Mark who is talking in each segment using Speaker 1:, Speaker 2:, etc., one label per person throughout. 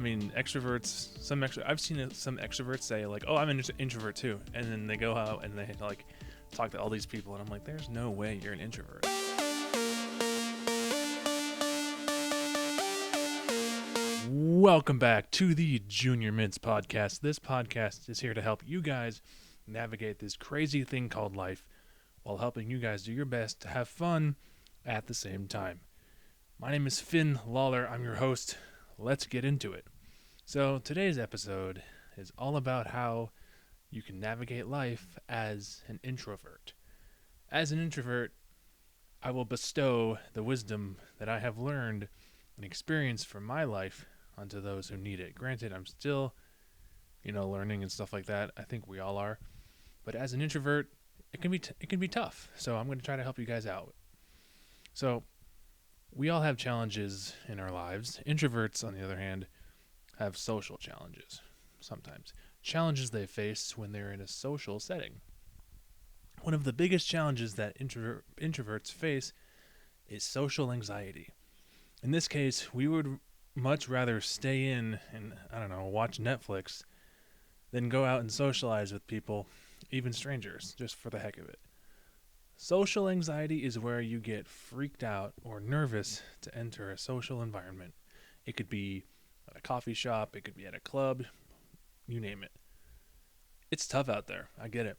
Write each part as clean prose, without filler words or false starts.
Speaker 1: Extroverts. I've seen some extroverts say like, "Oh, I'm an introvert too," and then they go out and they like talk to all these people, and I'm like, "There's no way you're an introvert." Welcome back to the Junior Mints podcast. This podcast is here to help you guys navigate this crazy thing called life, while helping you guys do your best to have fun at the same time. My name is Finn Lawler. I'm your host. Let's get into it. So today's episode is all about how you can navigate life as an introvert. As an introvert, I will bestow the wisdom that I have learned and experienced from my life onto those who need it. Granted, I'm still, learning and stuff like that. I think we all are. But as an introvert, it can be tough. So I'm going to try to help you guys out. So we all have challenges in our lives. Introverts, on the other hand, have social challenges sometimes. Challenges they face when they're in a social setting. One of the biggest challenges that introverts face is social anxiety. In this case, we would much rather stay in and, watch Netflix than go out and socialize with people, even strangers, just for the heck of it. Social anxiety is where you get freaked out or nervous to enter a social environment. It could be at a coffee shop, it could be at a club, you name it. It's tough out there, I get it.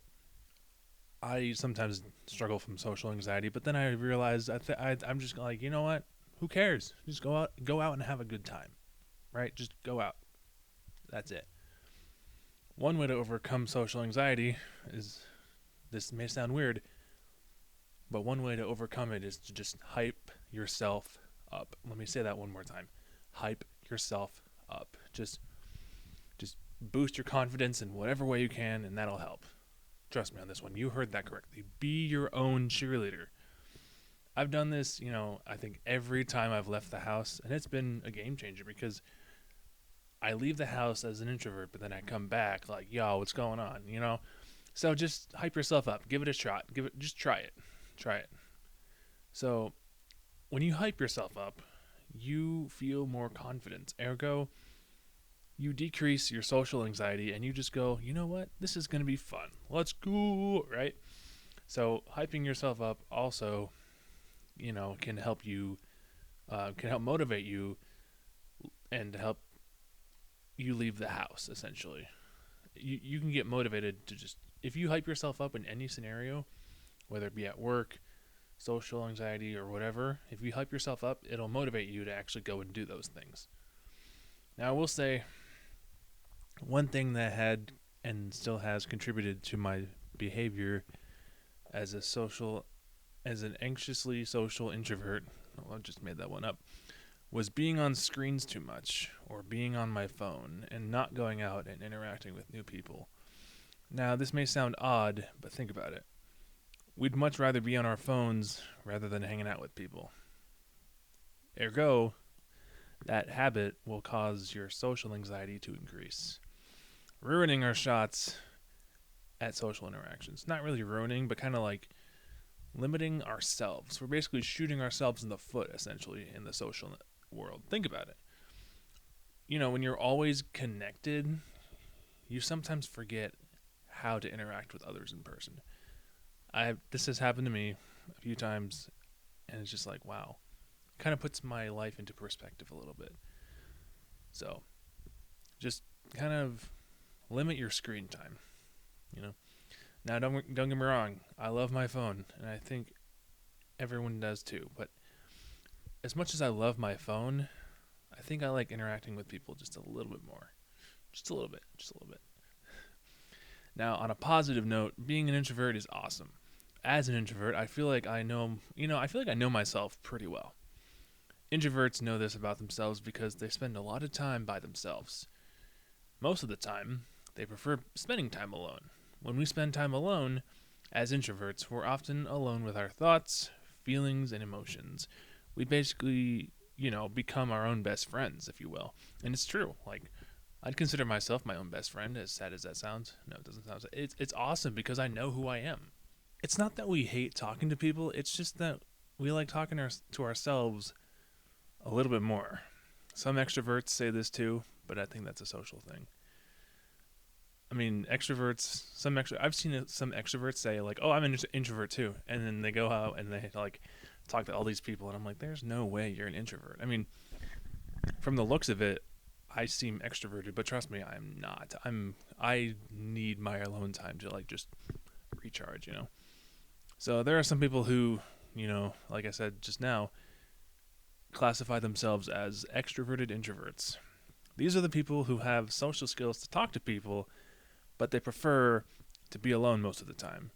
Speaker 1: I sometimes struggle from social anxiety, but then I realize I'm just like, you know what? Who cares? Just go out and have a good time, right? Just go out. That's it. One way to overcome social anxiety is, this may sound weird, but one way to overcome it is to just hype yourself up. Let me say that one more time. Hype yourself up. Just boost your confidence in whatever way you can, and that'll help. Trust me on this one. You heard that correctly. Be your own cheerleader. I've done this, I think every time I've left the house, and it's been a game changer because I leave the house as an introvert, but then I come back like, yo, what's going on, So just hype yourself up. Give it a shot. Just try it. Try it. So when you hype yourself up, you feel more confidence. Ergo, you decrease your social anxiety and you just go, you know what? This is going to be fun. Let's go, right? So hyping yourself up also, can help you, can help motivate you and help you leave the house, essentially. You can get motivated to just, if you hype yourself up in any scenario, whether it be at work, social anxiety, or whatever, if you hype yourself up, it'll motivate you to actually go and do those things. Now, I will say, one thing that had and still has contributed to my behavior as an anxiously social introvert, I just made that one up, was being on screens too much, or being on my phone, and not going out and interacting with new people. Now, this may sound odd, but think about it. We'd much rather be on our phones rather than hanging out with people. Ergo, that habit will cause your social anxiety to increase, ruining our shots at social interactions. Not really ruining, but kind of like limiting ourselves. We're basically shooting ourselves in the foot, essentially, in the social world. Think about it. When you're always connected, you sometimes forget how to interact with others in person. This has happened to me a few times, and it's just like, wow. It kind of puts my life into perspective a little bit. So, just kind of limit your screen time, Now, don't get me wrong. I love my phone, and I think everyone does too. But as much as I love my phone, I think I like interacting with people just a little bit more. Just a little bit. Now, on a positive note, being an introvert is awesome. As an introvert, I feel like I know myself pretty well. Introverts know this about themselves because they spend a lot of time by themselves. Most of the time, they prefer spending time alone. When we spend time alone, as introverts, we're often alone with our thoughts, feelings, and emotions. We basically, become our own best friends, if you will. And it's true. Like, I'd consider myself my own best friend, as sad as that sounds. No, it doesn't sound sad. It's awesome because I know who I am. It's not that we hate talking to people. It's just that we like talking to ourselves a little bit more. Some extroverts say this too, but I think that's a social thing. I mean, extroverts. I've seen some extroverts say like, "Oh, I'm an introvert too," and then they go out and they like talk to all these people, and I'm like, "There's no way you're an introvert." I mean, from the looks of it, I seem extroverted, but trust me, I'm not. I need my alone time to like just recharge, you know. So there are some people who, you know, like I said just now, classify themselves as extroverted introverts. These are the people who have social skills to talk to people, but they prefer to be alone most of the time.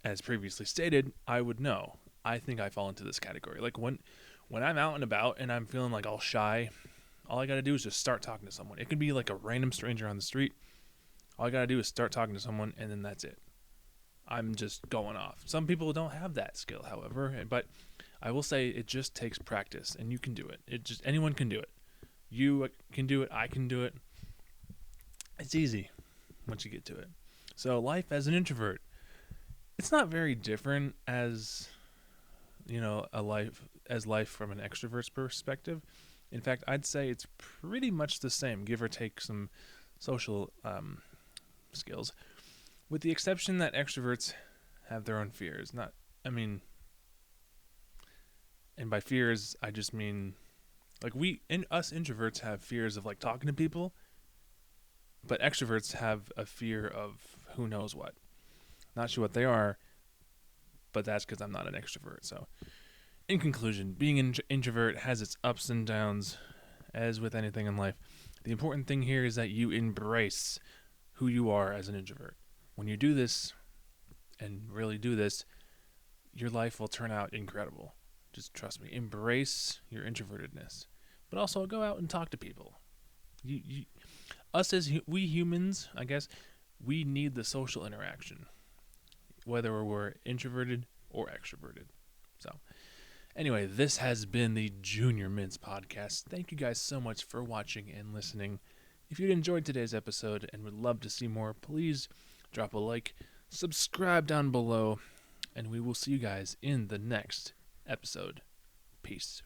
Speaker 1: As previously stated, I would know. I think I fall into this category. Like when I'm out and about and I'm feeling like all shy, all I gotta do is just start talking to someone. It could be like a random stranger on the street. All I gotta do is start talking to someone, and then that's it. I'm just going off. Some people don't have that skill, however, but I will say it just takes practice, and you can do it. Anyone can do it. You can do it. I can do it. It's easy once you get to it. So life as an introvert, it's not very different as, you know, life from an extrovert's perspective. In fact, I'd say it's pretty much the same, give or take some social skills, with the exception that extroverts have their own fears. And by fears, I just mean like us introverts have fears of like talking to people, but extroverts have a fear of who knows what. Not sure what they are, but that's because I'm not an extrovert. So, in conclusion, being an introvert has its ups and downs, as with anything in life. The important thing here is that you embrace who you are as an introvert. When you do this, and really do this, your life will turn out incredible. Just trust me. Embrace your introvertedness, but also go out and talk to people. We humans, I guess, we need the social interaction, whether we're introverted or extroverted. So, anyway, this has been the Junior Mints podcast. Thank you guys so much for watching and listening. If you enjoyed today's episode and would love to see more, please drop a like, subscribe down below, and we will see you guys in the next episode. Peace.